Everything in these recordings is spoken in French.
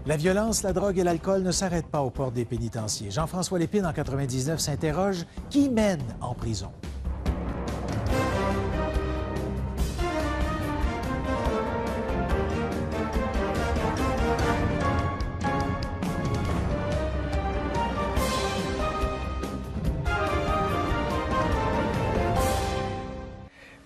La violence, la drogue et l'alcool ne s'arrêtent pas aux portes des pénitenciers. Jean-François Lépine, en 99, s'interroge « Qui mène en prison? »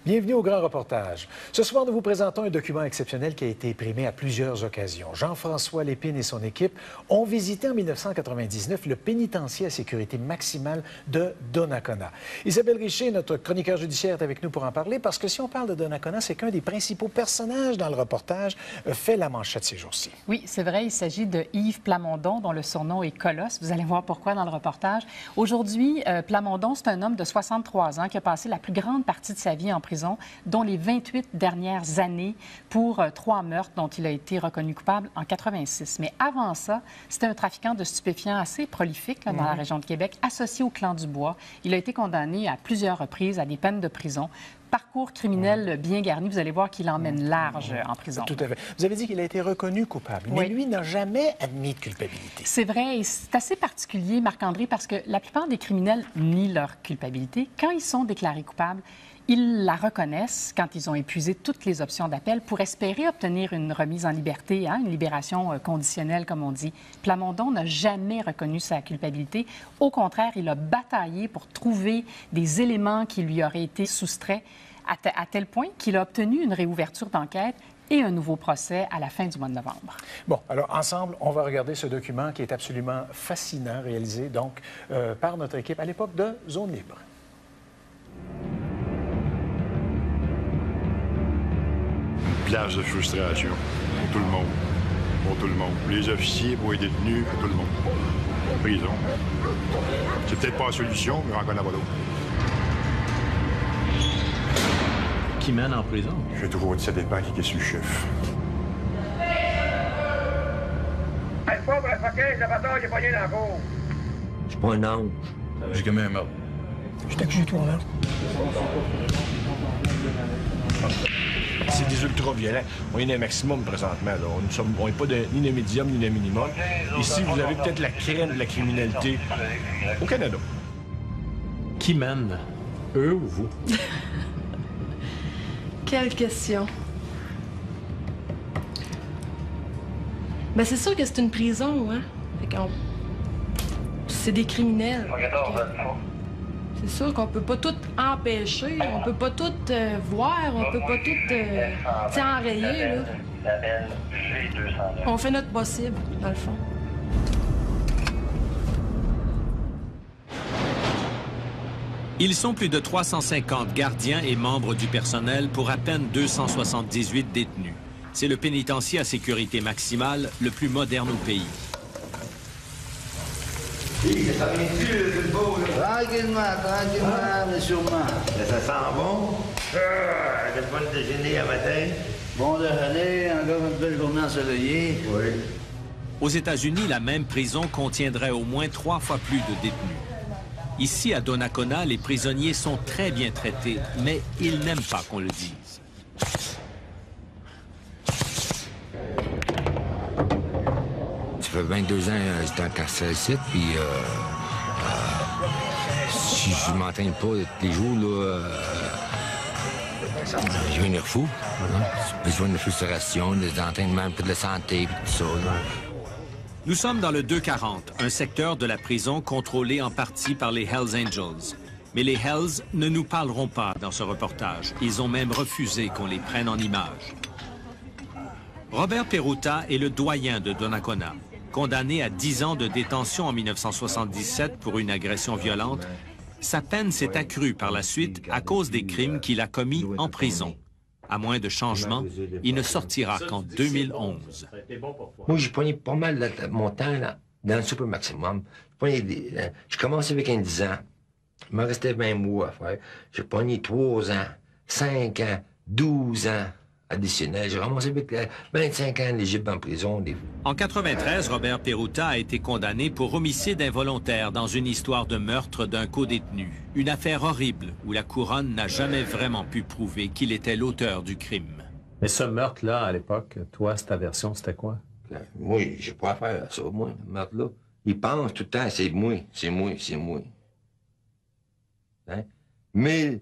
Bienvenue au Grand Reportage. Ce soir, nous vous présentons un document exceptionnel qui a été imprimé à plusieurs occasions. Jean-François Lépine et son équipe ont visité en 1999 le pénitencier à sécurité maximale de Donnacona. Isabelle Richer, notre chroniqueur judiciaire, est avec nous pour en parler parce que si on parle de Donnacona, c'est qu'un des principaux personnages dans le reportage fait la manchette ces jours-ci. Oui, c'est vrai, il s'agit de Yves Plamondon, dont le surnom est Colosse. Vous allez voir pourquoi dans le reportage. Aujourd'hui, Plamondon, c'est un homme de 63 ans qui a passé la plus grande partie de sa vie en prison, dont les 28 dernières années pour 3 meurtres dont il a été reconnu coupable en 86. Mais avant ça, c'était un trafiquant de stupéfiants assez prolifique là, dans la région de Québec, associé au clan du Bois. Il a été condamné à plusieurs reprises à des peines de prison. Parcours criminel bien garni. Vous allez voir qu'il emmène large en prison. Tout à fait. Vous avez dit qu'il a été reconnu coupable, mais lui n'a jamais admis de culpabilité. C'est vrai, et c'est assez particulier, Marc-André, parce que la plupart des criminels nient leur culpabilité. Quand ils sont déclarés coupables, ils la reconnaissent quand ils ont épuisé toutes les options d'appel pour espérer obtenir une remise en liberté, une libération conditionnelle, comme on dit. Plamondon n'a jamais reconnu sa culpabilité. Au contraire, il a bataillé pour trouver des éléments qui lui auraient été soustraits à tel point qu'il a obtenu une réouverture d'enquête et un nouveau procès à la fin du mois de novembre. Bon, alors ensemble, on va regarder ce document qui est absolument fascinant, réalisé donc par notre équipe à l'époque de Zone Libre. Plage de frustration pour tout le monde. Pour tout le monde. Pour les officiers, pour les détenus, pour tout le monde. Prison. C'est peut-être pas la solution, mais on en connaît pas d'autre. Qui mène en prison? J'ai toujours dit ça dépend qui est sur le chef. Hey, pas pour la fucker, la bataille, j'ai pas rien dans la cour. Je suis pas un ange. J'ai commis un meurtre. J'étais accusé de 3 meurtres. C'est des ultra-violents. On est dans un maximum présentement. On n'est pas ni de médium ni de minimum. Ici, vous avez peut-être la crème de la criminalité au Canada. Qui mène? Eux ou vous? Quelle question. Ben c'est sûr que c'est une prison, hein? C'est des criminels. C'est sûr qu'on peut pas tout empêcher, on peut pas tout voir, on peut pas tout enrayer, là. On fait notre possible, dans le fond. Ils sont plus de 350 gardiens et membres du personnel pour à peine 278 détenus. C'est le pénitencier à sécurité maximale le plus moderne au pays. Ça vient-tu, le beau, là? Tranquillement, mais sûrement. Ça sent bon? Le bon déjeuner à matin? Bon déjeuner, encore une belle journée ensoleillée. Oui. Aux États-Unis, la même prison contiendrait au moins 3 fois plus de détenus. Ici, à Donnacona, les prisonniers sont très bien traités, mais ils n'aiment pas qu'on le dise. Ça fait 22 ans que j'étais en carcère ici, puis si je m'entraîne pas tous les jours, là, je vais devenir fou. J'ai besoin de frustration, des entraînements, de la santé, puis tout ça. Là. Nous sommes dans le 240, un secteur de la prison contrôlé en partie par les Hells Angels. Mais les Hells ne nous parleront pas dans ce reportage. Ils ont même refusé qu'on les prenne en image. Robert Perruta est le doyen de Donnacona. Condamné à 10 ans de détention en 1977 pour une agression violente, sa peine s'est accrue par la suite à cause des crimes qu'il a commis en prison. À moins de changement, il ne sortira qu'en 2011. Moi, j'ai pogné pas mal de mon temps là, dans le super maximum. Je commençais avec un 10 ans. Il me restait 20 mois à faire. J'ai pogné 3 ans, 5 ans, 12 ans additionnels. J'ai ramassé avec 25 ans éligible en prison. En 93, Robert Perruta a été condamné pour homicide involontaire dans une histoire de meurtre d'un codétenu. Une affaire horrible où la couronne n'a jamais vraiment pu prouver qu'il était l'auteur du crime. Mais ce meurtre-là, à l'époque, toi, ta version, c'était quoi? Moi, j'ai pas affaire à ça, moi, là. Il pense tout le temps, c'est moi, c'est moi, c'est moi. Hein? 1000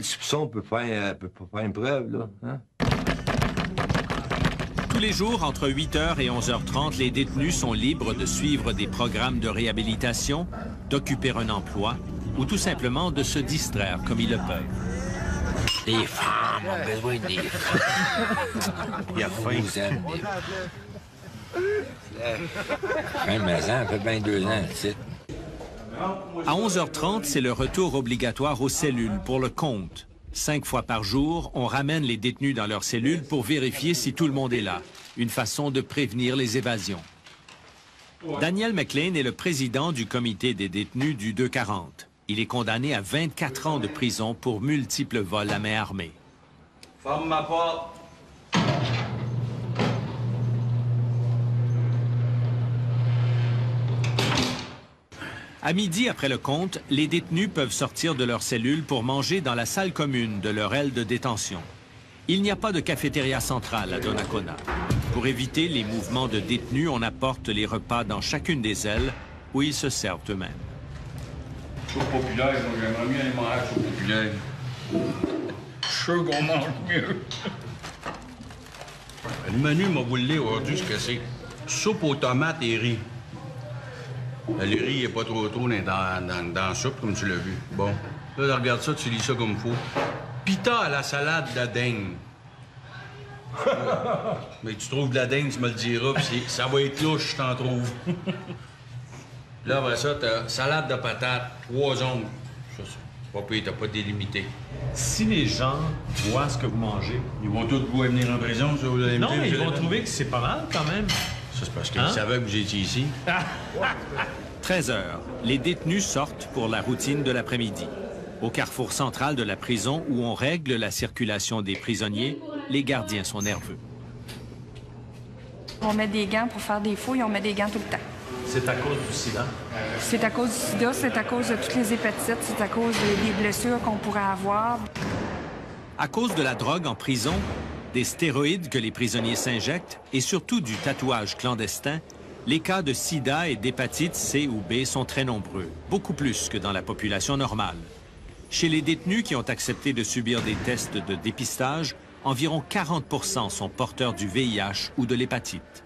soupçons peut faire une preuve, là. Hein? Tous les jours, entre 8h et 11h30, les détenus sont libres de suivre des programmes de réhabilitation, d'occuper un emploi ou tout simplement de se distraire comme ils le peuvent. Des femmes, on a besoin des femmes. Il y a faim. Ça fait bien 2 ans, c'est. À 11h30, c'est le retour obligatoire aux cellules pour le compte. 5 fois par jour, on ramène les détenus dans leurs cellules pour vérifier si tout le monde est là. Une façon de prévenir les évasions. Daniel McLean est le président du comité des détenus du 240. Il est condamné à 24 ans de prison pour multiples vols à main armée. Ferme ma porte. À midi, après le compte, les détenus peuvent sortir de leur cellule pour manger dans la salle commune de leur aile de détention. Il n'y a pas de cafétéria centrale à Donnacona. Pour éviter les mouvements de détenus, on apporte les repas dans chacune des ailes où ils se servent eux-mêmes. Soupe populaire, moi j'aimerais bien aller manger soupe populaire. Je suis sûr qu'on mange mieux. Le menu m'a voulu aujourd'hui ce que c'est. Soupe aux tomates et riz. Le riz n'est pas trop dans la soupe, comme tu l'as vu. Bon, là, regarde ça, tu lis ça comme il faut. Pita à la salade de la daigne. Mais tu trouves de la daigne, tu me le diras, puis ça va être louche, je t'en trouve. Là, après ça, t'as salade de patates, 3 ongles. Ça, c'est pas pire, t'as pas délimité. Si les gens voient ce que vous mangez... Ils vont tous pouvoir venir en prison, ça, vous allez me Non, dire, mais ils vont trouver que c'est pas mal, quand même. Ça, c'est parce qu'ils savaient que vous étiez ici. 13h, les détenus sortent pour la routine de l'après-midi. Au carrefour central de la prison où on règle la circulation des prisonniers, les gardiens sont nerveux. On met des gants pour faire des fouilles, on met des gants tout le temps. C'est à cause du sida? C'est à cause du sida, c'est à cause de toutes les hépatites, c'est à cause des blessures qu'on pourrait avoir. À cause de la drogue en prison, des stéroïdes que les prisonniers s'injectent et surtout du tatouage clandestin, les cas de sida et d'hépatite C ou B sont très nombreux, beaucoup plus que dans la population normale. Chez les détenus qui ont accepté de subir des tests de dépistage, environ 40% sont porteurs du VIH ou de l'hépatite.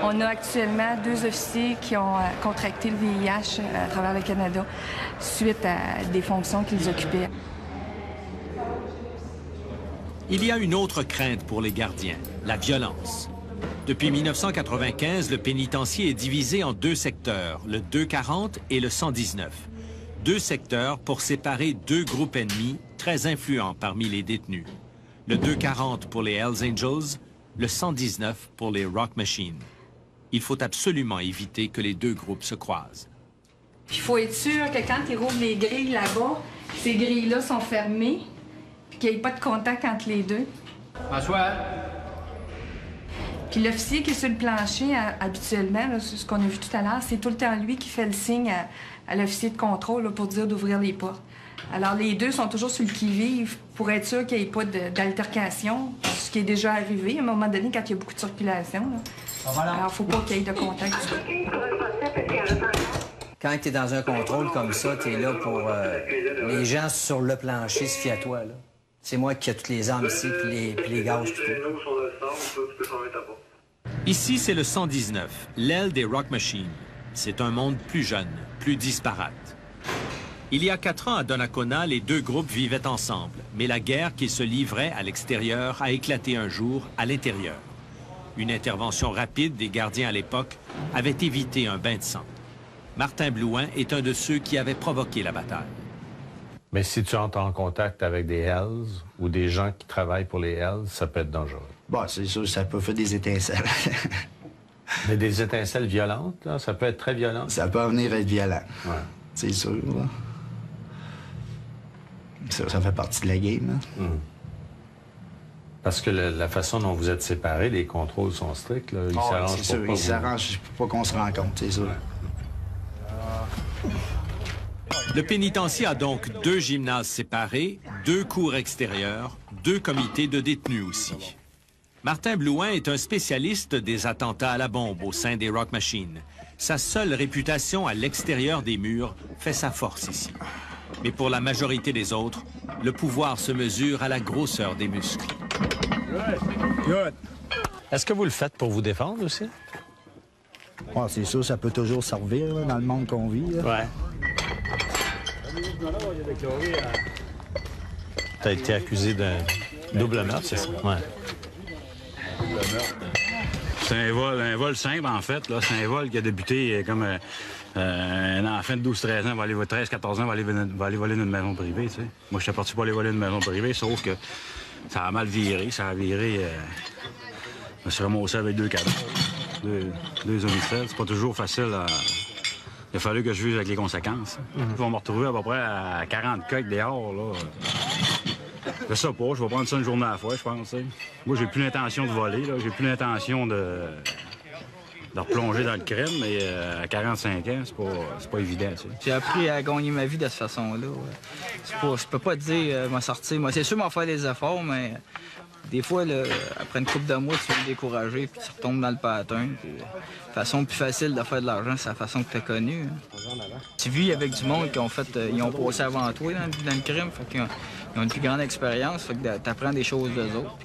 On a actuellement 2 officiers qui ont contracté le VIH à travers le Canada suite à des fonctions qu'ils occupaient. Il y a une autre crainte pour les gardiens, la violence. Depuis 1995, le pénitencier est divisé en 2 secteurs, le 240 et le 119. 2 secteurs pour séparer 2 groupes ennemis très influents parmi les détenus. Le 240 pour les Hells Angels, le 119 pour les Rock Machine. Il faut absolument éviter que les 2 groupes se croisent. Il faut être sûr que quand ils rouvrent les grilles là-bas, ces grilles-là sont fermées, puis qu'il n'y ait pas de contact entre les 2. Bonsoir. Puis l'officier qui est sur le plancher, habituellement, là, ce qu'on a vu tout à l'heure, c'est tout le temps lui qui fait le signe à l'officier de contrôle là, pour dire d'ouvrir les portes. Alors les 2 sont toujours sur le qui-vive pour être sûr qu'il n'y ait pas d'altercation, ce qui est déjà arrivé à un moment donné quand il y a beaucoup de circulation. Là. Alors il ne faut pas qu'il y ait de contact. Quand tu es dans un contrôle comme ça, tu es là pour... les gens sur le plancher se fient à toi. C'est moi qui ai toutes les armes ici, puis les gaz, puis tout. Ici, c'est le 119, l'aile des Rock Machine. C'est un monde plus jeune, plus disparate. Il y a 4 ans à Donnacona, les 2 groupes vivaient ensemble, mais la guerre qui se livrait à l'extérieur a éclaté un jour à l'intérieur. Une intervention rapide des gardiens à l'époque avait évité un bain de sang. Martin Blouin est un de ceux qui avaient provoqué la bataille. Mais si tu entres en contact avec des Hells ou des gens qui travaillent pour les Hells, ça peut être dangereux. Bon, c'est sûr, ça peut faire des étincelles. Mais des étincelles violentes, là, ça peut être très violent. Ça peut venir être violent. Ouais. C'est sûr, là. Ça fait partie de la game, là. Parce que la façon dont vous êtes séparés, les contrôles sont stricts, là. Ils s'arrangent c'est sûr, ils s'arrangent pour pas qu'on se rencontre, c'est sûr. Ouais. Le pénitencier a donc 2 gymnases séparés, 2 cours extérieurs, 2 comités de détenus aussi. Martin Blouin est un spécialiste des attentats à la bombe au sein des Rock Machines. Sa seule réputation à l'extérieur des murs fait sa force ici. Mais pour la majorité des autres, le pouvoir se mesure à la grosseur des muscles. Good. Est-ce que vous le faites pour vous défendre aussi? Ouais, c'est sûr, ça peut toujours servir là, dans le monde qu'on vit. Là. Ouais. Tu as été accusé d'un double meurtre, c'est ça? Ouais. C'est un vol simple, en fait. C'est un vol qui a débuté comme un enfant de 12-13 ans, va aller 13-14 ans, va aller voler une maison privée. Tu sais. Moi, j'étais parti pour aller voler une maison privée, sauf que ça a mal viré. Ça a viré... je me suis ramassé avec 2 cadavres, deux homicides. C'est pas toujours facile à... Il a fallu que je vive avec les conséquences. Ils vont me retrouver à peu près à 40 coques dehors, là. Je sais pas, je vais prendre ça une journée à la fois, je pense. T'sais. Moi, j'ai plus l'intention de voler, là. J'ai plus l'intention de replonger dans le crime, mais à 45 ans, c'est pas évident, tu sais. J'ai appris à gagner ma vie de cette façon-là. Je peux pas te dire m'en sortir. Moi, c'est sûr m'en faire des efforts, mais des fois, là, après une couple de mois, tu vas me décourager, puis tu retombes dans le pattern. La façon plus facile de faire de l'argent, c'est la façon que tu as connue. Tu vis avec du monde qui ont fait, ils ont passé avant toi dans le crime, fait qu'ils ont une plus grande expérience, fait que tu apprends des choses d'eux autres.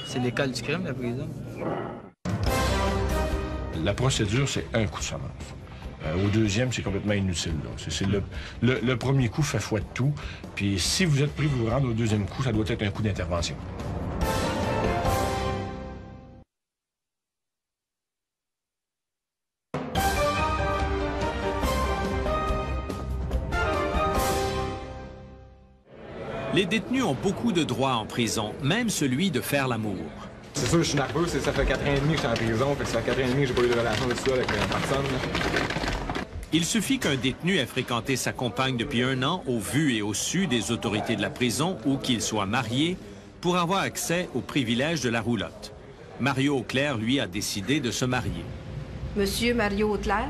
C'est l'école du crime, la prison. La procédure, c'est un coup de semence. Au deuxième, c'est complètement inutile. C'est le premier coup fait foi de tout. Puis si vous êtes pris vous rendre au deuxième coup, ça doit être un coup d'intervention. Les détenus ont beaucoup de droits en prison, même celui de faire l'amour. C'est sûr, je suis nerveux. Ça fait 4 ans et demi que je suis en prison. Fait que ça fait 4 ans et demi que j'ai pas eu de relation sexuelle avec personne. Il suffit qu'un détenu ait fréquenté sa compagne depuis 1 an au vu et au su des autorités de la prison ou qu'il soit marié pour avoir accès aux privilèges de la roulotte. Mario Auclair, lui, a décidé de se marier. Monsieur Mario Auclair,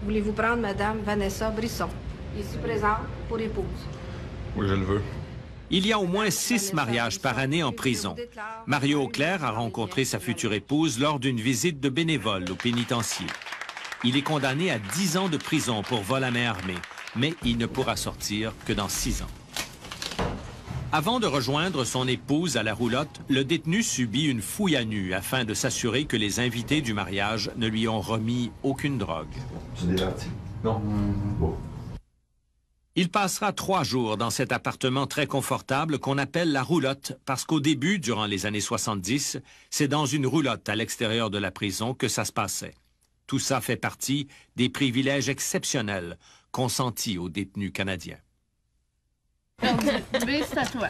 voulez-vous prendre Madame Vanessa Brisson, ici présente pour épouse? Oui, je le veux. Il y a au moins 6 mariages par année en prison. Mario Auclair a rencontré sa future épouse lors d'une visite de bénévole au pénitencier. Il est condamné à 10 ans de prison pour vol à main armée, mais il ne pourra sortir que dans 6 ans. Avant de rejoindre son épouse à la roulotte, le détenu subit une fouille à nu afin de s'assurer que les invités du mariage ne lui ont remis aucune drogue. Tu es diverti? Non. Bon. Il passera 3 jours dans cet appartement très confortable qu'on appelle la roulotte parce qu'au début, durant les années 70, c'est dans une roulotte à l'extérieur de la prison que ça se passait. Tout ça fait partie des privilèges exceptionnels consentis aux détenus canadiens. C'est à toi.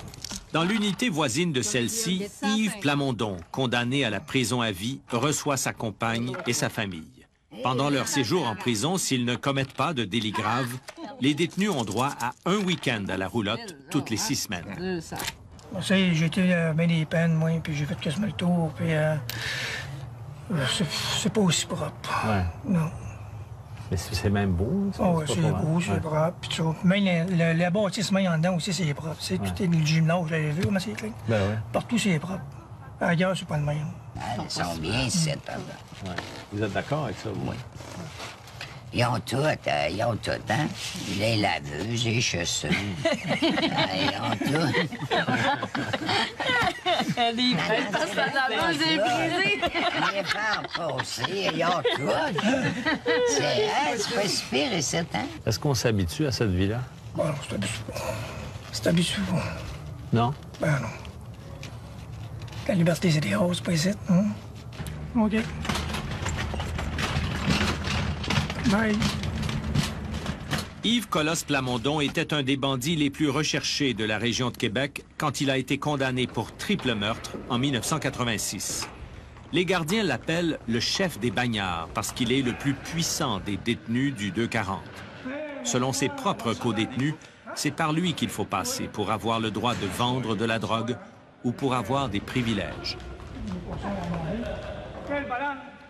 Dans l'unité voisine de celle-ci, Yves Plamondon, condamné à la prison à vie, reçoit sa compagne et sa famille. Pendant leur séjour en prison, s'ils ne commettent pas de délits graves, les détenus ont droit à un week-end à la roulotte toutes les 6 semaines. J'ai été bien des peines, moi, puis j'ai fait quasiment le tour, puis c'est pas aussi propre. Ouais. Non. Mais c'est même beau. Ah oui, c'est beau, c'est propre. Puis même le bâtiment en dedans aussi, c'est propre. Ouais. Tout est le gymnase, j'avais vu comment c'est clean. Ben ouais. Partout, c'est propre. Ailleurs, c'est pas le même. Ils sont bien ici, ouais. Vous êtes d'accord avec ça, vous? Oui. Ils ont tout, hein? Les laveuses, les chaussures. Ils ont tout. Les laveuses et brisées. Les femmes aussi, ils ont tout. C'est pas si pire ici, hein? Est-ce qu'on s'habitue à cette vie-là? Bon, non, c'est habitué. C'est habitué. Non? Ben non. La liberté, c'est des roses, pas ici. Hein? OK. Bye. Yves Colosse Plamondon était un des bandits les plus recherchés de la région de Québec quand il a été condamné pour triple meurtre en 1986. Les gardiens l'appellent le chef des bagnards parce qu'il est le plus puissant des détenus du 240. Selon ses propres co-détenus, c'est par lui qu'il faut passer pour avoir le droit de vendre de la drogue ou pour avoir des privilèges.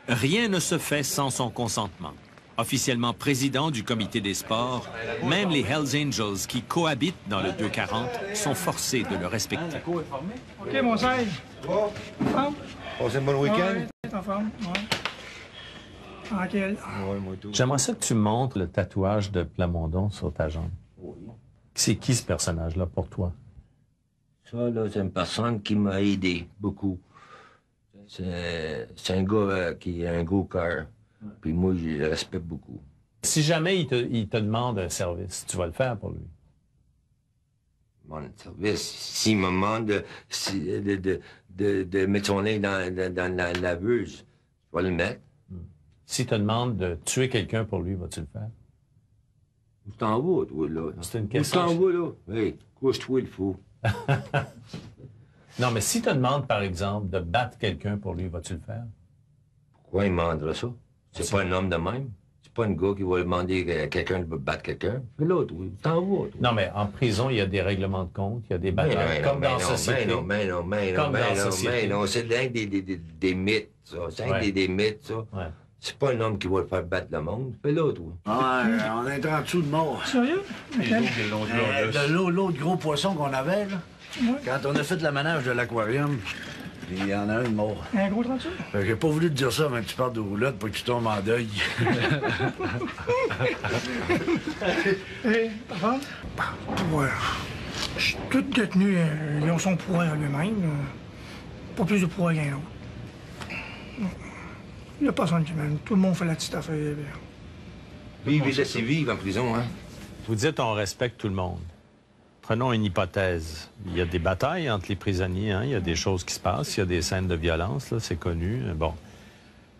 Rien ne se fait sans son consentement. Officiellement président du comité des sports, même les Hells Angels qui cohabitent dans le 240 sont forcés de le respecter. OK, mon 16. Passez un bon week-end? Ouais, t'es en forme, ouais. Tranquille. Ouais, moi tout. J'aimerais ça que tu montres le tatouage de Plamondon sur ta jambe. Oui. C'est qui ce personnage-là pour toi? Ça, là, c'est une personne qui m'a aidé beaucoup. C'est un gars qui a un gros cœur. Puis moi, je le respecte beaucoup. Si jamais il te demande un service, tu vas le faire pour lui? Mon service, s'il me demande de mettre son nez dans la laveuse, je vais le mettre. S'il te demande de tuer quelqu'un pour lui, vas-tu le faire? Où t'en vas, toi, là? C'est une question. Où t'en vas, là? Hey, couche-toi, il faut. Non, mais s'il te demande, par exemple, de battre quelqu'un pour lui, vas-tu le faire? Pourquoi il me demanderait ça? C'est pas un homme de même. C'est pas un gars qui va demander à quelqu'un de battre quelqu'un. Fais l'autre, oui. T'en vas, toi. Non, mais en prison, il y a des règlements de compte, il y a des batailles, comme dans la société. Non, c'est des mythes, ça. C'est des mythes, ça. Ouais. C'est pas un homme qui va le faire battre le monde. Fais l'autre, oui. Ouais, on est en dessous de mort. Sérieux? L'autre gros poisson qu'on avait, là, quand on a fait le manège de l'aquarium, il y en a un de mort. Un gros 30 sous? J'ai pas voulu te dire ça avant que tu parles de roulotte pour que tu tombes en deuil. Hé, ta femme? Ouais. Tout détenu, ils ont son pouvoir à lui-même. Pas plus de pouvoir qu'un autre. Il n'y a personne qui mène. Tout le monde fait la petite affaire. Vivre et laisser vivre en prison, hein? Vous dites on respecte tout le monde. Prenons une hypothèse. Il y a des batailles entre les prisonniers, hein? Il y a des choses qui se passent, il y a des scènes de violence, là, c'est connu. Bon.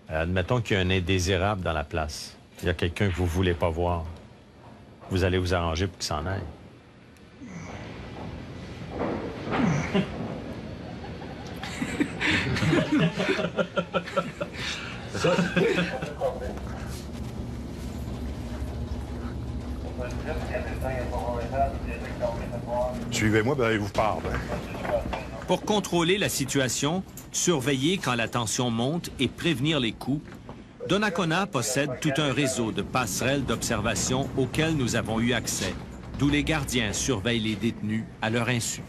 Admettons qu'il y a un indésirable dans la place. Il y a quelqu'un que vous ne voulez pas voir. Vous allez vous arranger pour qu'il s'en aille. Suivez-moi, ben, je vous parle. Pour contrôler la situation, surveiller quand la tension monte et prévenir les coups, Donnacona possède tout un réseau de passerelles d'observation auxquelles nous avons eu accès, d'où les gardiens surveillent les détenus à leur insu.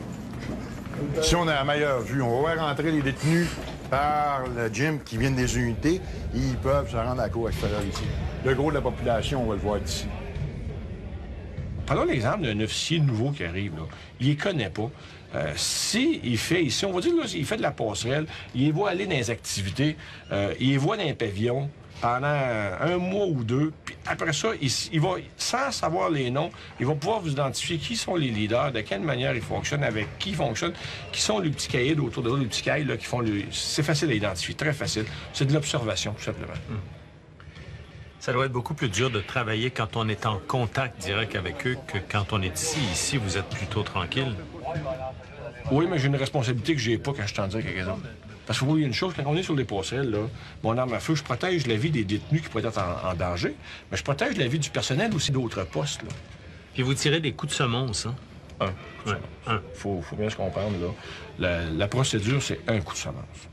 Si on a la meilleure vue, on va voir rentrer les détenus par le gym qui viennent des unités. Ils peuvent se rendre à la cour extérieure ici. Le gros de la population, on va le voir d'ici. Prenons l'exemple d'un officier nouveau qui arrive, là. Il les connaît pas. Il fait ici, on va dire, là, il fait de la passerelle, il les voit aller dans les activités, il les voit dans les pavillons pendant un mois ou deux, puis après ça, il va, sans savoir les noms, il va pouvoir vous identifier qui sont les leaders, de quelle manière ils fonctionnent, avec qui ils fonctionnent, qui sont les petits caïds autour de eux, les petits caïds là, qui font le... C'est facile à identifier, très facile. C'est de l'observation, tout simplement. Ça doit être beaucoup plus dur de travailler quand on est en contact direct avec eux que quand on est ici. Ici, vous êtes plutôt tranquille. Oui, mais j'ai une responsabilité que j'ai pas quand je t'en dis à quelqu'un d'autre. Parce que vous voyez une chose, quand on est sur les passerelles, là, mon arme à feu, je protège la vie des détenus qui pourraient être en danger, mais je protège la vie du personnel aussi d'autres postes. Là. Puis vous tirez des coups de semonce, hein? Un. Faut bien se comprendre, là. La procédure, c'est un coup de semonce.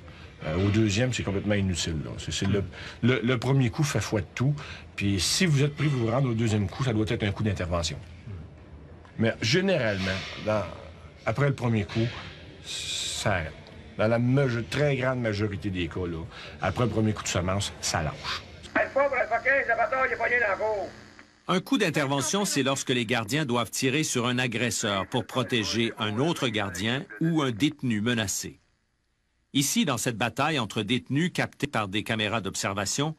Au deuxième, c'est complètement inutile. Là. Le premier coup fait foi de tout. Puis si vous êtes pris pour vous rendre au deuxième coup, ça doit être un coup d'intervention. Mais généralement, après le premier coup, ça arrête. Dans la très grande majorité des cas, là, après le premier coup de semence, ça lâche. Un coup d'intervention, c'est lorsque les gardiens doivent tirer sur un agresseur pour protéger un autre gardien ou un détenu menacé. Ici, dans cette bataille entre détenus captés par des caméras d'observation,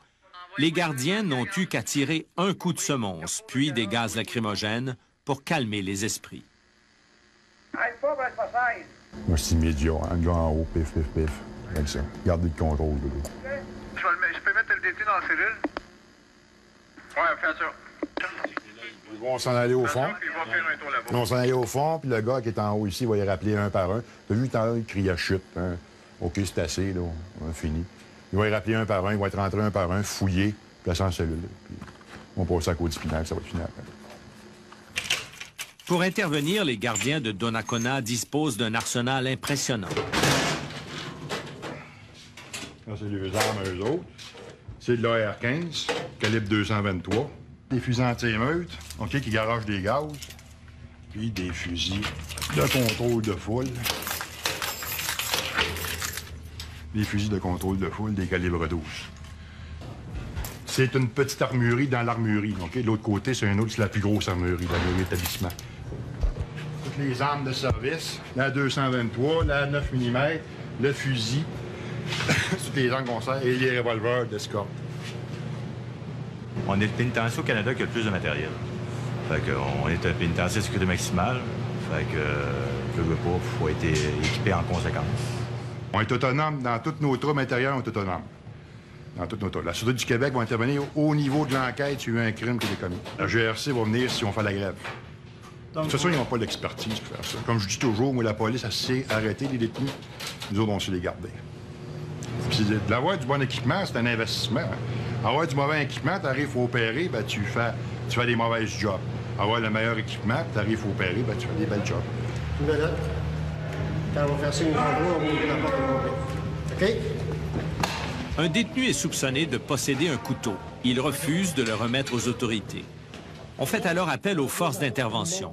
les gardiens n'ont eu qu'à tirer un coup de semonce, puis des gaz lacrymogènes pour calmer les esprits. Moi, c'est immédiat, un gars en haut, pif, pif, pif. Avec ça. Gardez le contrôle, de l'eau. Je peux mettre le détenu dans la cellule? Ouais, fais ça. Ils vont s'en aller au fond. Ils vont s'en aller au fond, puis le gars qui est en haut ici va les rappeler un par un. T'as vu, il criait chute. Hein? OK, c'est assez, là, on a fini. Ils vont les rappeler un par un, ils vont être rentrés un par un, fouillés, placés en cellule. Puis on va passer à côté disciplinaire, ça va être fini après. Pour intervenir, les gardiens de Donnacona disposent d'un arsenal impressionnant. Ça, c'est les armes à eux autres. C'est de l'AR-15, calibre 223. Des fusils anti-émeute, OK, qui garagent des gaz. Puis des fusils de contrôle de foule. des fusils de contrôle de foule, des calibres 12. C'est une petite armurerie dans l'armurerie. Okay? De l'autre côté, c'est la plus grosse armurerie, l'armurerie établissement. Toutes les armes de service, la 223, la 9 mm, le fusil, toutes les armes qu'on sert, et les revolvers d'escorte. On est le pénitencier au Canada qui a le plus de matériel. Fait qu'on est un pénitencier de sécurité maximale. Fait que, je veux pas, il faut être équipé en conséquence. On est autonome dans toutes nos troubles intérieurs, on est autonome. Dans toutes nos troubles. La Sûreté du Québec va intervenir au niveau de l'enquête s'il y a eu un crime qui est commis. La GRC va venir si on fait la grève. De toute façon, ils n'ont pas l'expertise pour faire ça. Comme je dis toujours, moi, la police, elle sait arrêter les détenus. Nous autres, on sait les garder. Puis d'avoir du bon équipement, c'est un investissement. Hein. Avoir du mauvais équipement, tu arrives, il faut opérer, ben, tu fais des mauvais jobs. Avoir le meilleur équipement, tu arrives, il faut opérer, ben, tu fais des belles jobs. Une minute. Quand on va faire signe au endroit, on va ouvrir la porte au complet. OK? Un détenu est soupçonné de posséder un couteau. Il refuse de le remettre aux autorités. On fait alors appel aux forces d'intervention.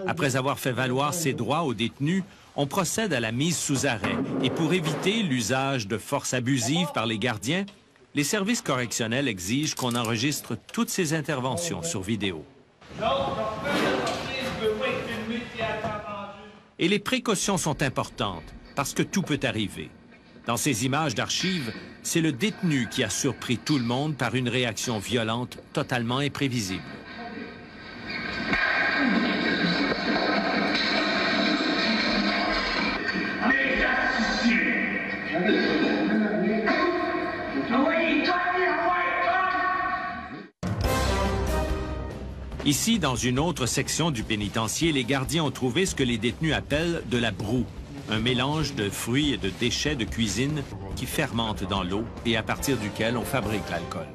Après avoir fait valoir ses droits aux détenus, on procède à la mise sous arrêt. Et pour éviter l'usage de force abusive par les gardiens, les services correctionnels exigent qu'on enregistre toutes ces interventions sur vidéo. Et les précautions sont importantes, parce que tout peut arriver. Dans ces images d'archives, c'est le détenu qui a surpris tout le monde par une réaction violente totalement imprévisible. Ici, dans une autre section du pénitencier, les gardiens ont trouvé ce que les détenus appellent de la broue, un mélange de fruits et de déchets de cuisine qui fermente dans l'eau et à partir duquel on fabrique l'alcool.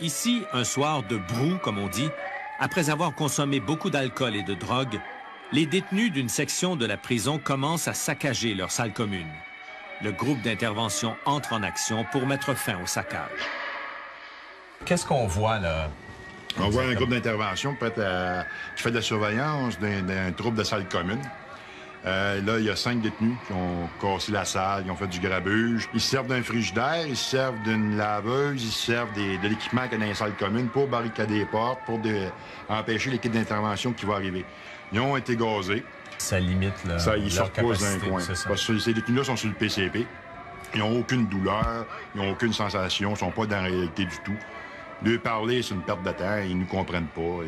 Ici, un soir de broue, comme on dit, après avoir consommé beaucoup d'alcool et de drogue, les détenus d'une section de la prison commencent à saccager leur salle commune. Le groupe d'intervention entre en action pour mettre fin au saccage. Qu'est-ce qu'on voit, là? On voit un groupe d'intervention qui fait de la surveillance d'un trouble de salle commune. Là, il y a 5 détenus qui ont cassé la salle, ils ont fait du grabuge. Ils se servent d'un frigidaire, ils se servent d'une laveuse, ils se servent de l'équipement qu'il y a dans les salles communes pour barricader les portes, pour empêcher l'équipe d'intervention qui va arriver. Ils ont été gazés. Ça limite ils se reposent dans un coin. Parce que ces détenus-là sont sur le PCP. Ils n'ont aucune douleur, ils n'ont aucune sensation, ils ne sont pas dans la réalité du tout. De parler, c'est une perte de temps, ils ne nous comprennent pas.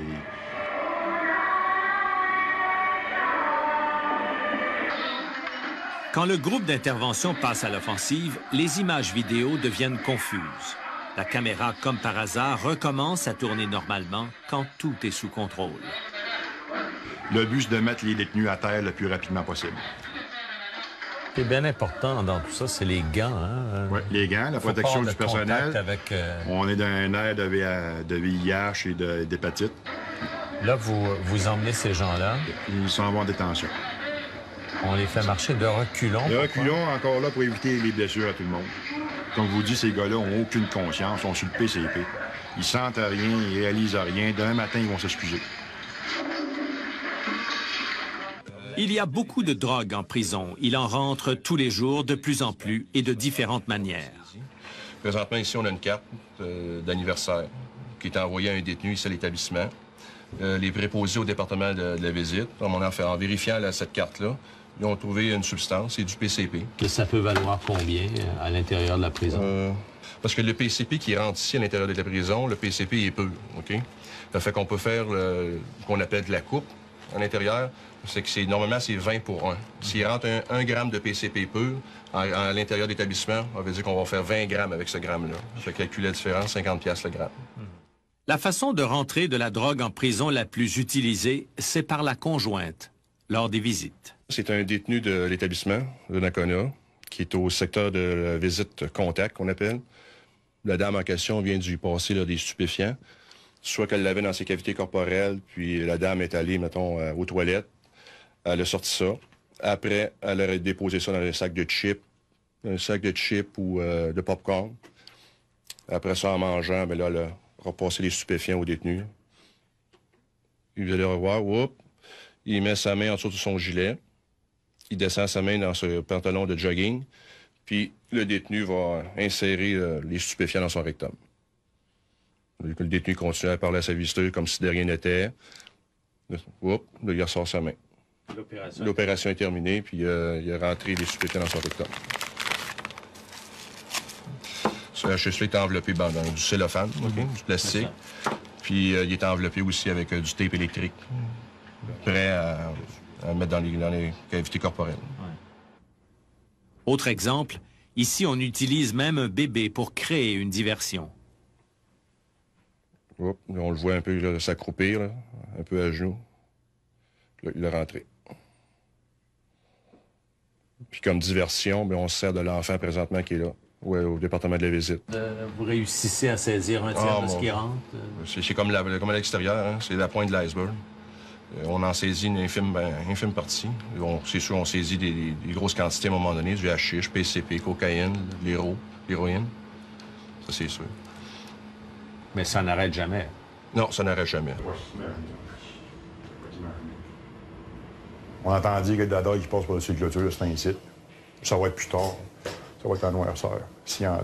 Quand le groupe d'intervention passe à l'offensive, les images vidéo deviennent confuses. La caméra, comme par hasard, recommence à tourner normalement quand tout est sous contrôle. Le but, c'est de mettre les détenus à terre le plus rapidement possible. Ce qui est bien important dans tout ça, c'est les gants. Hein? Oui, les gants, la protection du personnel. Avec, On est dans un air de VIH et d'hépatite. Là, vous emmenez ces gens-là. Ils s'en vont en détention. On les fait marcher de reculons. De reculons, encore là, pour éviter les blessures à tout le monde. Comme je vous dis, ces gars-là n'ont aucune conscience, sont sur le PCP. Ils sentent rien, ils réalisent rien. Demain matin, ils vont s'excuser. Il y a beaucoup de drogue en prison. Il en rentre tous les jours, de plus en plus et de différentes manières. Présentement, ici, on a une carte d'anniversaire qui est envoyée à un détenu ici à l'établissement. Les préposés au département de la visite, en vérifiant cette carte-là, ils ont trouvé une substance, c'est du PCP. Que ça peut valoir combien à l'intérieur de la prison? Parce que le PCP qui rentre ici à l'intérieur de la prison, le PCP est peu, OK? Ça fait qu'on peut faire ce qu'on appelle de la coupe à l'intérieur. C'est que normalement, c'est 20 pour 1. S'il rentre 1 gramme de PCP pur à l'intérieur de l'établissement, on veut dire qu'on va faire 20 grammes avec ce gramme-là. Ça fait calculer la différence, 50$ le gramme. La façon de rentrer de la drogue en prison la plus utilisée, c'est par la conjointe, lors des visites. C'est un détenu de l'établissement de Nakona, qui est au secteur de la visite contact, qu'on appelle. La dame en question vient de lui passer des stupéfiants, soit qu'elle l'avait dans ses cavités corporelles, puis la dame est allée, mettons, aux toilettes. Elle a sorti ça. Après, elle a déposé ça dans un sac de chips ou de popcorn. Après ça, en mangeant, bien là, elle a encore passer les stupéfiants aux détenus. Vous allez revoir, whoop, il met sa main en dessous de son gilet, il descend sa main dans ce pantalon de jogging, puis le détenu va insérer les stupéfiants dans son rectum. Le détenu continue à parler à sa visiteur comme si de rien n'était. Whoop, là, il ressort sa main. L'opération est terminée, puis il a rentré les stupéfiants dans son rectum. Ce HSL est enveloppé dans du cellophane, du plastique. Puis il est enveloppé aussi avec du tape électrique, prêt à mettre dans les cavités corporelles. Autre exemple, ici on utilise même un bébé pour créer une diversion. Hop, on le voit un peu s'accroupir, un peu à genoux. Là, il est rentré. Puis comme diversion, bien, on se sert de l'enfant présentement qui est là. Oui, au département de la visite. Vous réussissez à saisir un tiers de ce qui rentre? C'est comme à l'extérieur, hein? C'est la pointe de l'iceberg. On en saisit une infime partie. C'est sûr, on saisit des grosses quantités à un moment donné, du hashish, PCP, cocaïne, l'héroïne. Ça, c'est sûr. Mais ça n'arrête jamais? Non, ça n'arrête jamais. On entend dire qu'il y a de la drogue qui passe par-dessus le clôture, c'est un site. Ça va être plus tard. Ça va être la noirceur, s'il y en a.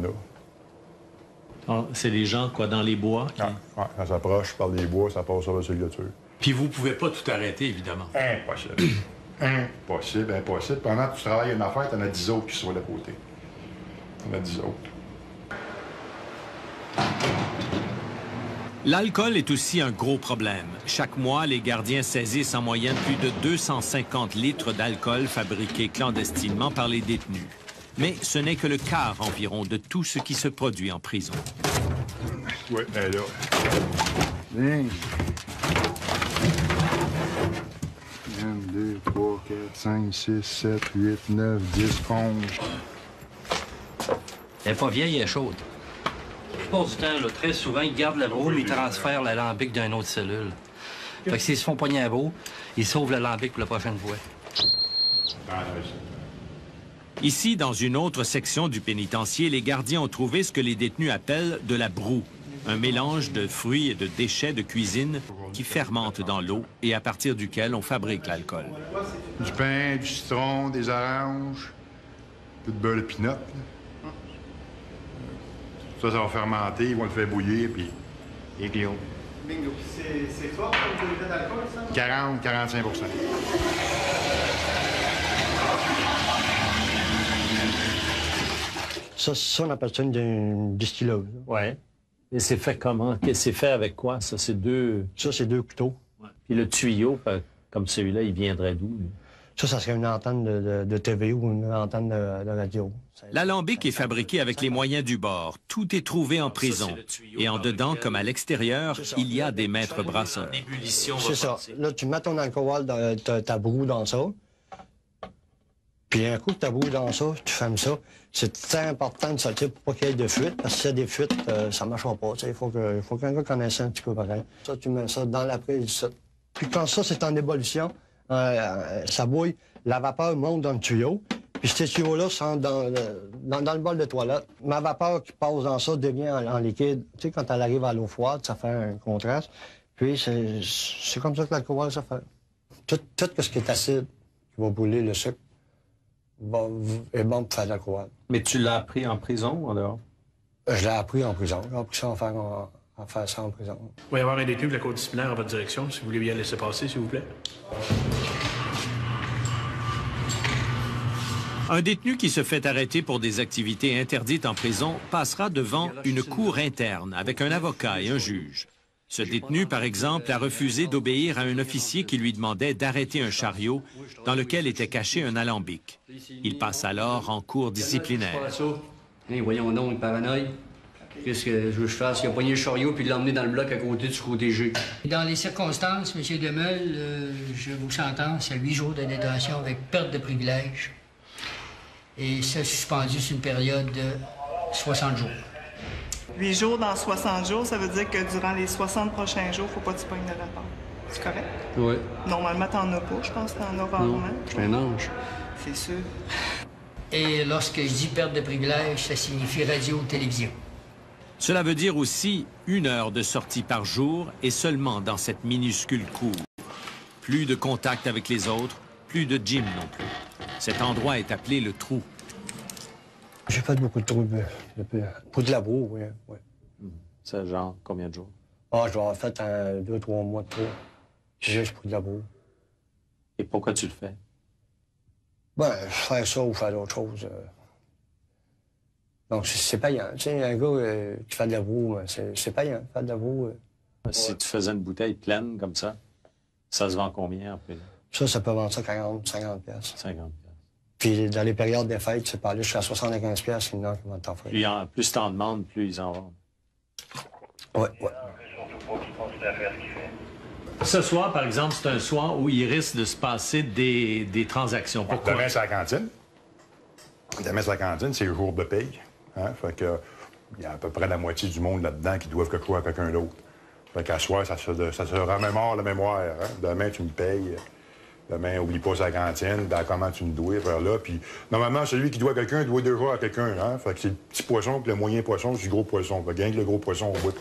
Ah, c'est les gens, quoi, dans les bois? Qui... Ouais, quand ça s'approche par les bois, ça passe sur le clôture. Puis vous pouvez pas tout arrêter, évidemment. Impossible. Impossible. Pendant que tu travailles une affaire, t'en as 10 autres qui sont à côté. T'en as 10 autres. L'alcool est aussi un gros problème. Chaque mois, les gardiens saisissent en moyenne plus de 250 litres d'alcool fabriqués clandestinement par les détenus. Mais ce n'est que le quart environ de tout ce qui se produit en prison. Oui, elle est là. 1, 2, 3, 4, 5, 6, 7, 8, 9, 10, 11. Elle n'est pas vieille, elle est chaude. La plupart du temps, là, très souvent, ils gardent le rôle, ils transfèrent l'alambic d'une autre cellule. Fait que s'ils se font pogner à beau, ils sauvent l'alambic pour la prochaine fois. Ici, dans une autre section du pénitencier, les gardiens ont trouvé ce que les détenus appellent de la broue, un mélange de fruits et de déchets de cuisine qui fermente dans l'eau et à partir duquel on fabrique l'alcool. Du pain, du citron, des oranges, un peu de beurre de pinot. Ça va fermenter, ils vont le faire bouillir, puis éclore. Bingo. C'est fort comme qualité d'alcool, ça? 40-45 %. Ça, on appelle ça une distilleuse. Oui. Et c'est fait comment? C'est fait avec quoi, ça? C'est deux... Ça, c'est 2 couteaux. Ouais. Puis le tuyau, comme celui-là, il viendrait d'où? Ça serait une antenne de TV ou une antenne de radio. L'alambic est fabriqué avec les moyens du bord. Tout est trouvé en prison. Et en dedans, comme à l'extérieur, il y a des maîtres brasseurs. C'est ça. Là, tu mets ton alcool, ta broue dans ça. Puis un coup que tu brûles dans ça, tu fermes ça. C'est très important de sortir pour pas qu'il y ait de fuite, parce que s'il y a des fuites, ça ne marchera pas. Il faut qu'un gars connaisse un petit peu pareil. Ça, tu mets ça dans la prise. Ça. Puis quand ça, c'est en ébullition, ça bouille, la vapeur monte dans le tuyau. Puis ces tuyaux-là sont dans le bol de toilette. Ma vapeur qui passe dans ça devient en liquide. Tu sais, quand elle arrive à l'eau froide, ça fait un contraste. Puis c'est comme ça que l'alcool, ça fait. Tout ce qui est acide, qui va brûler le sucre, est bon pour faire de l'alcool. Mais tu l'as appris en prison ou en dehors? Je l'ai appris en prison. J'ai appris ça à faire ça en prison. Il va y avoir un détenu de la cour disciplinaire à votre direction, si vous voulez bien laisser passer, s'il vous plaît. Un détenu qui se fait arrêter pour des activités interdites en prison passera devant une cour interne avec un avocat et un juge. Ce détenu, par exemple, a refusé d'obéir à un officier qui lui demandait d'arrêter un chariot dans lequel était caché un alambic. Il passe alors en cours disciplinaire. Hey, voyons donc, une paranoïe. Qu'est-ce que je veux que je fasse? Il a poigné le chariot puis l'emmener dans le bloc à côté du côté G. Dans les circonstances, M. Demeul, je vous sentence à 8 jours de détention avec perte de privilège. Et ça suspendu sur une période de 60 jours. 8 jours dans 60 jours, ça veut dire que durant les 60 prochains jours, faut pas que tu pognes de rapport. C'est correct? Oui. Normalement, t'en as pas, je pense que t'en as rarement. Je suis un ange. C'est sûr. Et lorsque je dis perte de privilège, ça signifie radio ou télévision. Cela veut dire aussi 1 heure de sortie par jour et seulement dans cette minuscule cour. Plus de contact avec les autres, plus de gym non plus. Cet endroit est appelé le trou. J'ai fait beaucoup de trous pour de labour, oui. Ouais. Ça, genre, combien de jours? Ah, je dois avoir fait 2-3 mois de trous. Juste pour de labour. Et pourquoi tu le fais? Ben, faire ça ou faire d'autres choses. Donc, c'est payant. Tu sais, un gars qui fait de labour, c'est payant, faire de labour. Si tu faisais une bouteille pleine comme ça se vend combien après? Ça peut vendre ça 40, 50 pièces. 50 pièces. Puis dans les périodes des fêtes, c'est pas aller jusqu'à 75 pièces, sinon ils vont t'offrir. Plus t'en demandes, plus ils en vendent. Oui. Ce soir, par exemple, c'est un soir où il risque de se passer des transactions. Pourquoi? Demain, c'est la cantine. Demain, c'est la cantine, c'est le jour de paye. Hein? Fait que il y a à peu près la moitié du monde là-dedans qui doivent quelque chose à quelqu'un d'autre. Fait qu'à soir, ça se remémore la mémoire. Hein? Demain, tu me payes. Demain, oublie pas sa cantine, dans comment tu me dois, vers là. Puis, normalement, celui qui doit à quelqu'un doit déjà à quelqu'un. Hein? Fait que c'est le petit poisson, puis le moyen poisson, c'est le gros poisson. Fait que gagne le gros poisson au bout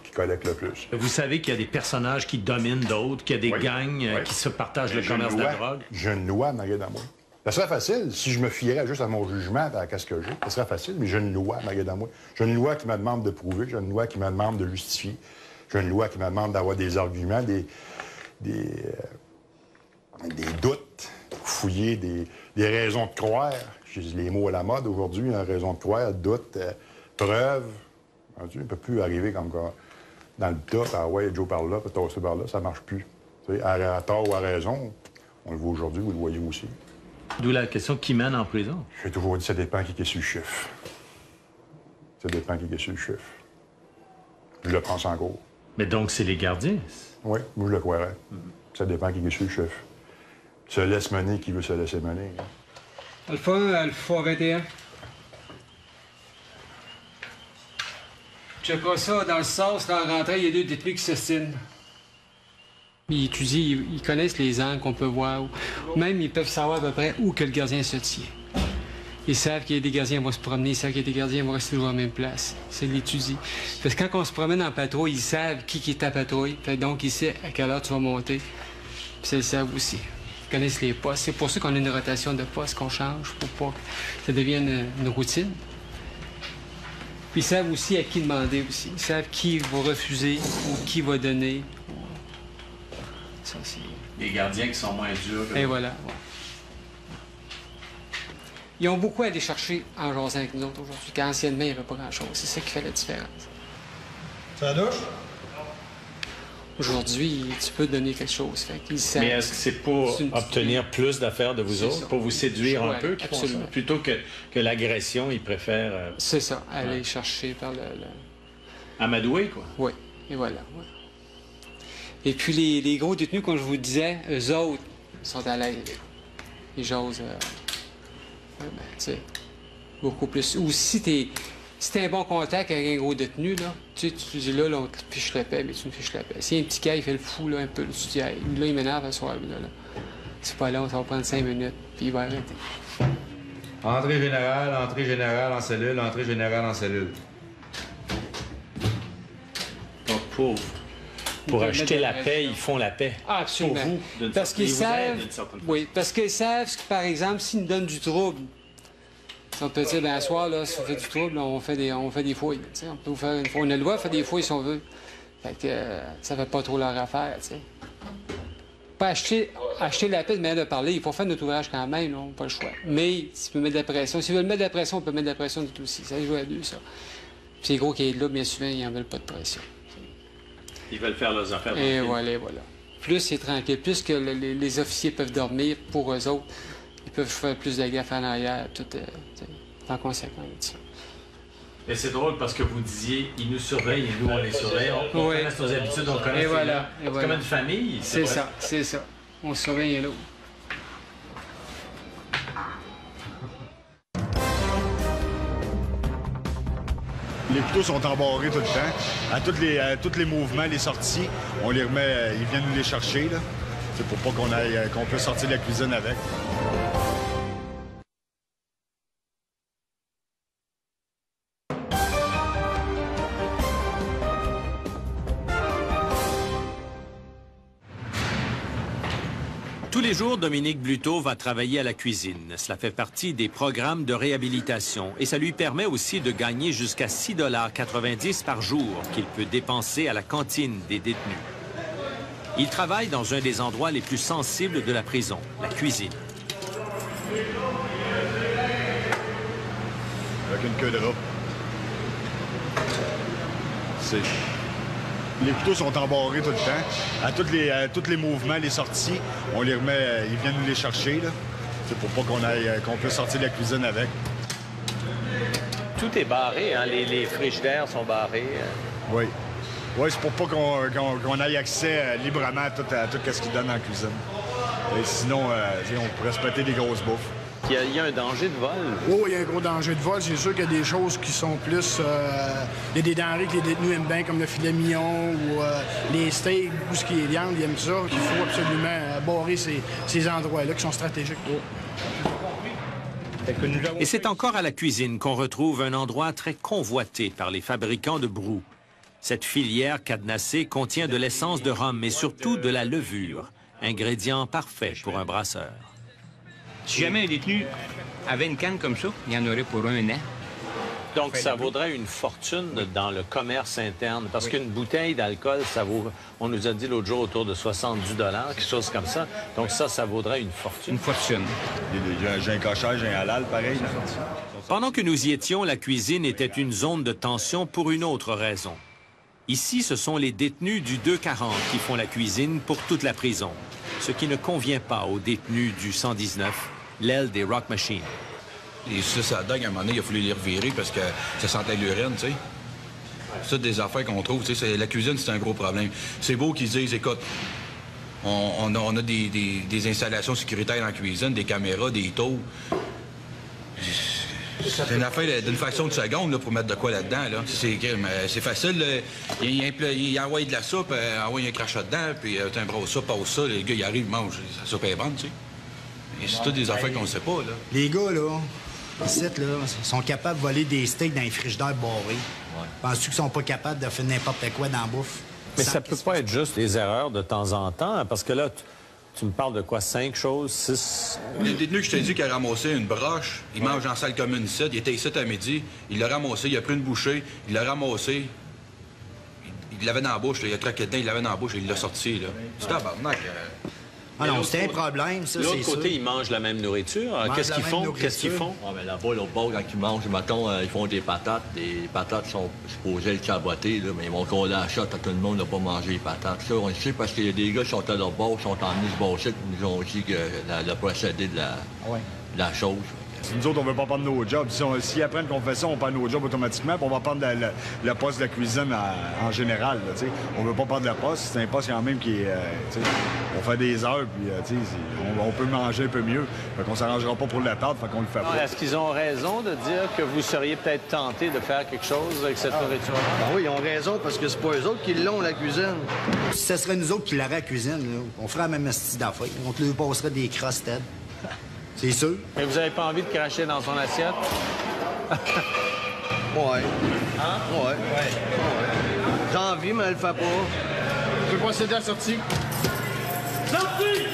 qui collecte le plus. Vous savez qu'il y a des personnages qui dominent d'autres, qu'il y a des gangs qui se partagent le commerce de la drogue? J'ai une loi, Marie Damois. Ça serait facile si je me fierais juste à mon jugement et à ce que j'ai. Ça serait facile, mais j'ai une loi, Marie Damois. J'ai une loi qui me demande de prouver, j'ai une loi qui me demande de justifier. J'ai une loi qui me demande d'avoir des arguments, des doutes, fouiller des raisons de croire. J'ai les mots à la mode aujourd'hui, hein, raison de croire, doute, preuve. Tu ne peut plus arriver comme quoi, dans le tas, ah ouais, Joe par là, tasser par là, ça marche plus. Tu sais, à tort ou à raison, on le voit aujourd'hui, vous le voyez aussi. D'où la question qui mène en prison. J'ai toujours dit, ça dépend qui est sur le chiffre. Ça dépend qui est sur le chiffre. Je le pense encore. Mais donc, c'est les gardiens? Oui, moi, je le croirais. Ça dépend qui est sur le chiffre. Se laisse mener qui veut se laisser mener. Hein. Alpha 1, Alpha 21. Checkera ça, dans le sens, quand on rentrait, il y a 2 détenus qui s'ostinent. Ils étudient, ils connaissent les angles qu'on peut voir. Même, ils peuvent savoir à peu près où que le gardien se tient. Ils savent qu'il y a des gardiens qui vont se promener, ils savent qu'il y a des gardiens qui vont rester toujours à la même place. C'est l'étudie. Parce que quand on se promène en patrouille, ils savent qui est ta patrouille. Fait donc, ils savent à quelle heure tu vas monter. Puis ça, ils savent aussi. Ils connaissent les postes. C'est pour ça qu'on a une rotation de postes qu'on change, pour pas que ça devienne une routine. Puis ils savent aussi à qui demander aussi. Ils savent qui va refuser ou qui va donner. Ça, c'est... Les gardiens qui sont moins durs. Et voilà. Ouais. Ils ont beaucoup à aller chercher en jasant avec nous autres aujourd'hui, qu'anciennement, il n'y avait pas grand-chose. C'est ça qui fait la différence. Ça douche? Aujourd'hui, tu peux donner quelque chose. Fait qu'ils savent. Mais est-ce que c'est pour obtenir plus d'affaires de vous autres, pour vous séduire un peu, qui font ça? Plutôt que l'agression, ils préfèrent... C'est ça, aller chercher par le... Amadouer, quoi. Oui, et voilà. Ouais. Et puis les gros détenus, comme je vous disais, eux autres sont à l'aise. Ils jasent, tu sais, beaucoup plus. Ou si t'es un bon contact avec un gros détenu, là, tu dis là, on te fiche la paix, mais tu me fiches la paix. Si un petit gars, il fait le fou, là, un peu, tu dis, hey, là, il m'énerve à soir, là. C'est pas long, ça va prendre 5 minutes, puis il va arrêter. Entrée générale en cellule, entrée générale en cellule. Donc, pour acheter la paix, ils font la paix. Ah, absolument. Pour vous, parce qu'ils savent, oui, parce qu'ils savent que, par exemple, s'ils nous donnent du trouble, on peut dire, ben, à soir, là, si on fait du trouble, on fait des fouilles. On peut vous faire une fouille. On a le droit de faire des fouilles si on veut. Fait que ça fait pas trop leur affaire, tu sais. Pas acheter la paix de manière de parler. Il faut faire notre ouvrage quand même, on n'a pas le choix. Mais si on peut mettre de la pression, si on veut mettre de la pression, on peut mettre de la pression du tout aussi. Ça joue à deux, ça. Puis les gros qui est là, bien souvent, ils n'en veulent pas de pression. Ils veulent faire leurs affaires. Et voilà. Plus c'est tranquille, plus que les officiers peuvent dormir pour eux autres, ils peuvent faire plus de gaffe en arrière, tout en conséquence de ça. Et c'est drôle parce que vous disiez, ils nous surveillent et nous, on les surveille. On connaît nos habitudes, on connaît... Et voilà. C'est comme une famille. C'est ça. On surveille l'autre. Les couteaux sont embarrés tout le temps. À tous les mouvements, les sorties, on les remet, ils viennent nous les chercher, là. C'est pour pas qu'on puisse sortir de la cuisine avec. Tous les jours, Dominique Bluteau va travailler à la cuisine. Cela fait partie des programmes de réhabilitation et ça lui permet aussi de gagner jusqu'à 6,90 $ par jour qu'il peut dépenser à la cantine des détenus. Il travaille dans un des endroits les plus sensibles de la prison, la cuisine. Avec une queue de rat. Les couteaux sont embarrés tout le temps. À tous les mouvements, les sorties, on les remet, ils viennent nous les chercher, là. C'est pour pas qu'on puisse sortir de la cuisine avec. Tout est barré, hein? Les frigidaires sont barrés. Oui. Oui, c'est pour pas qu'on ait accès librement à tout ce qu'ils donnent dans la cuisine. Et sinon, on pourrait se péter des grosses bouffes. Il y a un danger de vol? Oh, il y a un gros danger de vol. C'est sûr qu'il y a des choses qui sont plus... il y a des denrées que les détenus aiment bien, comme le filet mignon ou les steaks, ou ce qui est viande, ils aiment ça. Il faut absolument barrer ces endroits-là qui sont stratégiques. Et c'est encore à la cuisine qu'on retrouve un endroit très convoité par les fabricants de brou. Cette filière cadenassée contient de l'essence de rhum, mais surtout de la levure, ingrédient parfait pour un brasseur. Si jamais un détenu avait une canne comme ça, il y en aurait pour 1 an. Donc, ça vaudrait une fortune dans le commerce interne, parce qu'une bouteille d'alcool, ça vaut, on nous a dit l'autre jour, autour de 70 $, quelque chose comme ça. Donc ça vaudrait une fortune. Une fortune. J'ai un cochage, j'ai un halal, pareil. Pendant que nous y étions, la cuisine était une zone de tension pour une autre raison. Ici, ce sont les détenus du 240 qui font la cuisine pour toute la prison, ce qui ne convient pas aux détenus du 119, l'aile des Rock Machines. Les 6 hot dogs, à un moment donné, il a fallu les revirer parce que ça sentait l'urine, tu sais. C'est des affaires qu'on trouve, tu sais. La cuisine, c'est un gros problème. C'est beau qu'ils disent, écoute, on a des installations sécuritaires dans la cuisine, des caméras, des taux. C'est une affaire d'une fraction de seconde là, pour mettre de quoi là-dedans. Là. C'est facile. Là. Il envoie de la soupe, envoie un crachat dedans, puis un brosse ça, passe ça. Les gars, ils arrivent, ils mangent. La soupe est bonne, tu sais. Et c'est toutes des affaires qu'on ne sait pas. Là. Les gars, là, ici, là, sont capables de voler des steaks dans les frigidaires barrés. Ouais. Penses-tu qu'ils sont pas capables de faire n'importe quoi dans la bouffe? Mais ça peut pas être juste des erreurs de temps en temps, parce que là, tu me parles de quoi? 5 choses? 6? Le détenu que je t'ai dit qui a ramassé une broche, il mange en salle commune ici, il était ici à midi, il l'a ramassé, il a pris une bouchée, il l'a ramassé, il l'avait dans la bouche, là, il a craqué dedans, il l'avait dans la bouche et il l'a sorti. Là. C'est tabarnak. Ah non, c'est un problème, ça, c'est L'autre côté, ils mangent la même nourriture. Qu'est-ce qu'ils font? Qu'est-ce qu'ils font? Ah, ben là-bas, l'autre bord, quand ils mangent, mettons, ils font des patates. Les patates sont supposées être sabotées, là, mais ils vont coller la shot à tout le monde de ne pas manger les patates. Ça, on le sait parce qu'il y a des gars qui sont à leur bord, qui sont emmenés ce bord-ci, qui nous ont dit que le procédé de la chose. Nous autres, on ne veut pas prendre nos jobs. Si après une confession, on prend nos jobs automatiquement, puis on va prendre le poste de la cuisine en général. Là, on ne veut pas prendre le poste. C'est un poste quand même qui est... on fait des heures, puis on peut manger un peu mieux. Fait qu'on s'arrangera pas pour la pâte, fait qu'on le fait pas. Est-ce qu'ils ont raison de dire que vous seriez peut-être tenté de faire quelque chose avec cette nourriture? Ben oui, ils ont raison, parce que c'est pas eux autres qui l'ont, la cuisine. Si ce serait nous autres qui l'auraient la cuisine, là, on ferait la même astuce d'affaires. On te lui passerait des crosses têtes. C'est sûr. Mais vous avez pas envie de cracher dans son assiette? Ouais. Hein? Ouais. J'ai envie, mais elle le fait pas. Je vais procéder à la sortie. Sortie!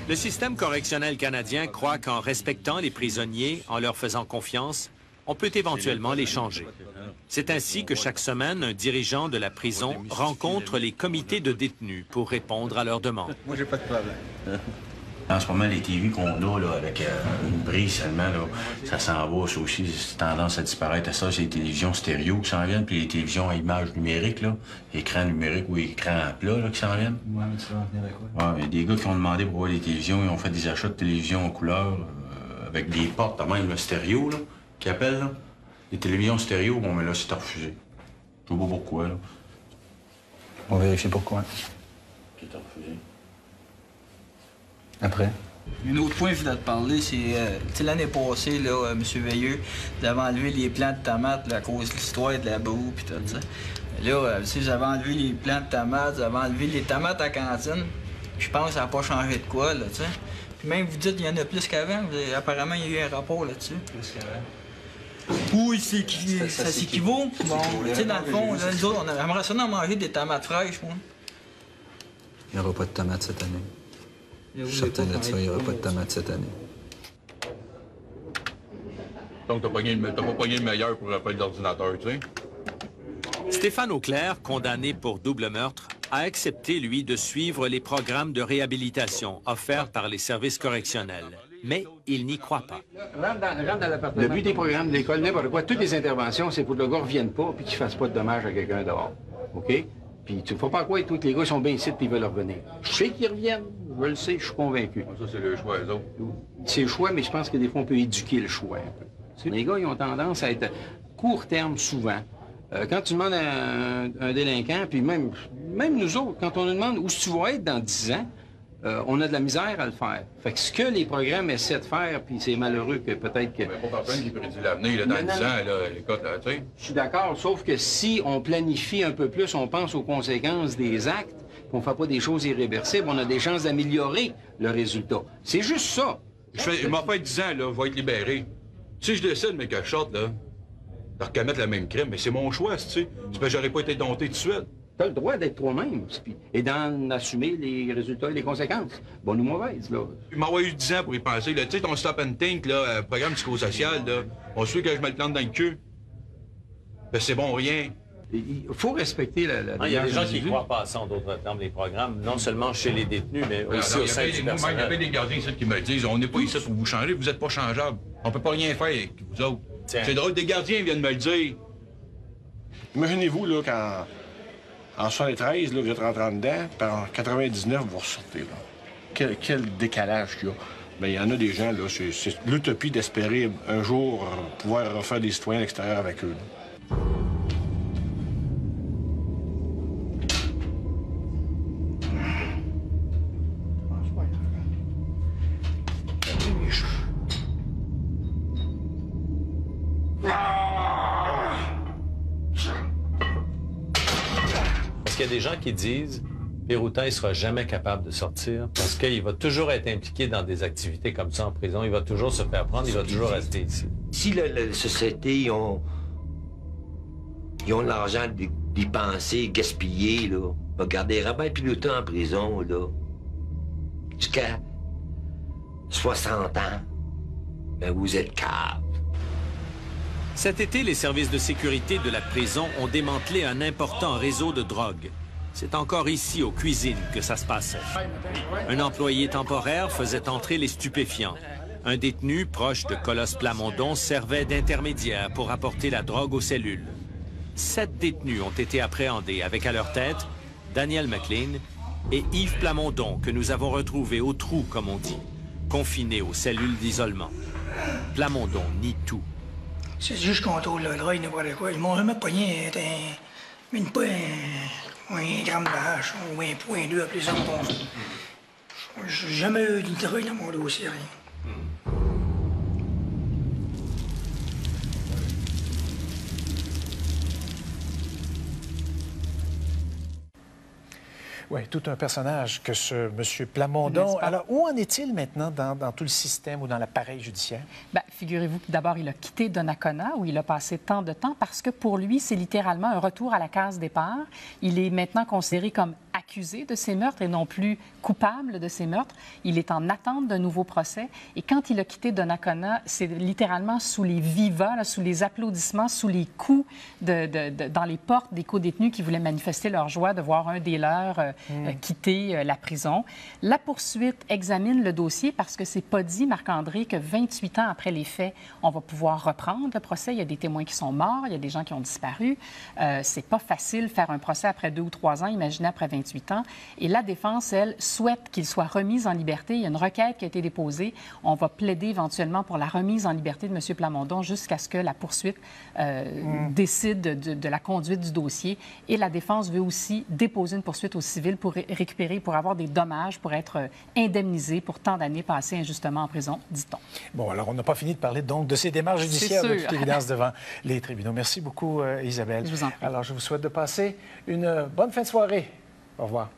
Le système correctionnel canadien croit qu'en respectant les prisonniers, en leur faisant confiance, on peut éventuellement les changer. C'est ainsi que chaque semaine, un dirigeant de la prison rencontre les comités de détenus pour répondre à leurs demandes. Moi, j'ai pas de problème. En ce moment, les TV qu'on a là, avec une brise seulement, là, ça s'en va, ça aussi, c'est tendance à disparaître. Ça, c'est les télévisions stéréo qui s'en viennent, puis les télévisions à images numériques, là, écran numérique ou écran à plat là, qui s'en viennent. Ouais, mais tu vas en venir avec quoi? Ouais, il y a des gars qui ont demandé pour voir les télévisions, ils ont fait des achats de télévisions en couleur, avec des portes, même le stéréo, là, qui appellent, là. Les télévisions stéréo, bon, mais là, c'est refusé. Je sais pas pourquoi, là. On va vérifier pourquoi. C'est refusé. Après? Un autre point que je voulais te parler, c'est l'année passée, là, M. Veilleux, vous avez enlevé les plants de tomates là, à cause de l'histoire de la boue et tout ça. Là, j'avais enlevé les plants de tomates, j'avais enlevé les tomates à cantine. Je pense que ça n'a pas changé de quoi, là, tu sais. Puis même, vous dites qu'il y en a plus qu'avant. Apparemment, il y a eu un rapport là-dessus. Plus qu'avant. Oui, ça s'équivaut. Bon, tu sais, dans le fond, là, nous autres, on aimerait ça en manger des tomates fraîches, moi. Il n'y aura pas de tomates cette année. Je suis certain de ça, il n'y aura pas de tomates cette année. Donc, t'as pas pogné le meilleur pour rappel d'ordinateur, tu sais. Stéphane Auclair, condamné pour double meurtre, a accepté, lui, de suivre les programmes de réhabilitation offerts par les services correctionnels. Mais il n'y croit pas. Rentre dans l'appartement. Le but des programmes de l'école, n'importe quoi, toutes les interventions, c'est pour que le gars ne revienne pas et qu'il ne fasse pas de dommages à quelqu'un dehors. OK? Puis tu ne faut pas croire que tous les gars sont bien ici et ils veulent revenir. Je sais qu'ils reviennent, je le sais, je suis convaincu. Ça, c'est le choix, eux autres. C'est le choix, mais je pense que des fois, on peut éduquer le choix un peu. Les gars, ils ont tendance à être court terme souvent. Quand tu demandes à un délinquant, puis même nous autres, quand on nous demande où tu vas être dans 10 ans, on a de la misère à le faire. Fait que ce que les programmes essaient de faire, puis c'est malheureux que peut-être que... Mais pas personne qui prédit l'avenir, dans 10 ans, là, écoute, tu sais. Je suis d'accord, sauf que si on planifie un peu plus, on pense aux conséquences des actes, qu'on ne fait pas des choses irréversibles, on a des chances d'améliorer le résultat. C'est juste ça. Je m'en fais 10 ans, là, je vais être libéré. Si je décide, mais que je sorte, là, de recommettre le même crime, mais c'est mon choix, tu sais. C'est parce que j'aurais pas été dompté tout de suite. Tu as le droit d'être toi-même et d'en assumer les résultats et les conséquences, bonnes ou mauvaises, là. Il m'a eu 10 ans pour y penser. Tu sais, ton stop and think, là, programme psychosocial, là, on suit que je me le plante dans le cul. Ben, c'est bon, rien. Il faut respecter la il y a des gens qui ne croient pas à ça, en d'autres termes, les programmes, non seulement chez les détenus, mais aussi au sein du personnel. Il y avait des gardiens ici qui me disent, on n'est pas ici pour vous changer, vous n'êtes pas changeable. On peut pas rien faire avec vous autres. C'est drôle, des gardiens viennent me le dire. Imaginez-vous, là, quand en 73, là, vous êtes rentré en dedans, puis en 99, vous ressortez, là. Quel décalage qu'il y a. Bien, il y en a des gens, là, c'est l'utopie d'espérer un jour pouvoir refaire des citoyens à l'extérieur avec eux, là. Parce qu'il y a des gens qui disent Péroutin ne sera jamais capable de sortir parce qu'il va toujours être impliqué dans des activités comme ça en prison. Il va toujours se faire prendre, il va toujours rester ici. Si la société, ils ont l'argent d'y penser, gaspiller, là, va garder Robert Pilotin en prison, là, jusqu'à 60 ans, ben vous êtes cave. Cet été, les services de sécurité de la prison ont démantelé un important réseau de drogue. C'est encore ici, aux cuisines, que ça se passait. Un employé temporaire faisait entrer les stupéfiants. Un détenu, proche de Colosse Plamondon, servait d'intermédiaire pour apporter la drogue aux cellules. 7 détenus ont été appréhendés, avec à leur tête Daniel McLean et Yves Plamondon, que nous avons retrouvé au trou, comme on dit, confiné aux cellules d'isolement. Plamondon nie tout. C'est juste contrôle le drogue, n'importe quoi. Ils m'ont jamais pogné un gramme de hache ou 1,2 appelez ça. J'ai jamais eu de drogue dans mon dossier, rien. Oui, tout un personnage que ce M. Plamondon. Alors, où en est-il maintenant dans tout le système ou dans l'appareil judiciaire? Bien, figurez-vous que d'abord, il a quitté Donnacona, où il a passé tant de temps, parce que pour lui, c'est littéralement un retour à la case départ. Il est maintenant considéré comme accusé de ces meurtres et non plus coupable de ces meurtres. Il est en attente d'un nouveau procès. Et quand il a quitté Donnacona, c'est littéralement sous les vivas, là, sous les applaudissements, sous les coups dans les portes des co-détenus qui voulaient manifester leur joie de voir un des leurs quitter la prison. La poursuite examine le dossier parce que c'est pas dit, Marc-André, que 28 ans après les faits, on va pouvoir reprendre le procès. Il y a des témoins qui sont morts, il y a des gens qui ont disparu. C'est pas facile faire un procès après 2 ou 3 ans, imaginez après 28 ans. Et la défense, elle, souhaite qu'il soit remis en liberté. Il y a une requête qui a été déposée. On va plaider éventuellement pour la remise en liberté de M. Plamondon jusqu'à ce que la poursuite décide de la conduite du dossier. Et la défense veut aussi déposer une poursuite au civil pour récupérer, pour avoir des dommages, pour être indemnisé pour tant d'années passées injustement en prison, dit-on. Bon, alors on n'a pas fini de parler donc de ces démarches judiciaires de toute évidence devant les tribunaux. Merci beaucoup, Isabelle. Je vous en prie. Alors, je vous souhaite de passer une bonne fin de soirée. Au revoir.